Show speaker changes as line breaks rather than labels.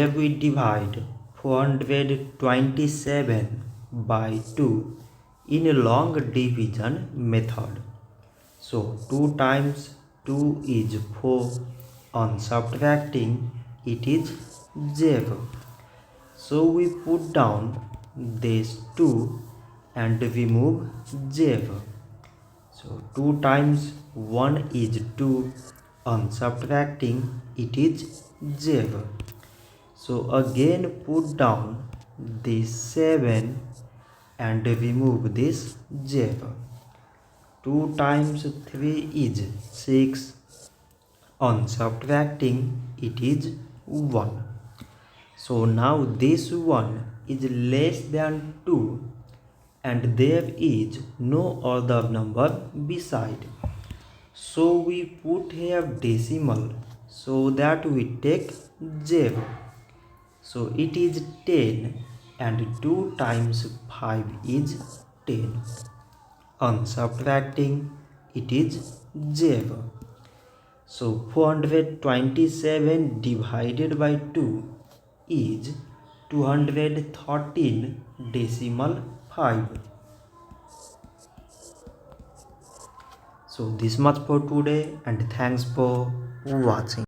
we divide 427 by 2 in a long division method. So 2 times 2 is 4. On subtracting, it is 0. So we put down this 2 and remove 0. So 2 times 1 is 2. On subtracting, it is 0. So again put down this 7 and remove this 0. 2 times 3 is 6. On subtracting, it is 1. So now this 1 is less than 2 and there is no other number beside. So we put here decimal so that we take 0. So it is 10 and 2 times 5 is 10. On subtracting, it is 0. So 427 divided by 2 is 213 decimal 5. So this much for today and thanks for watching.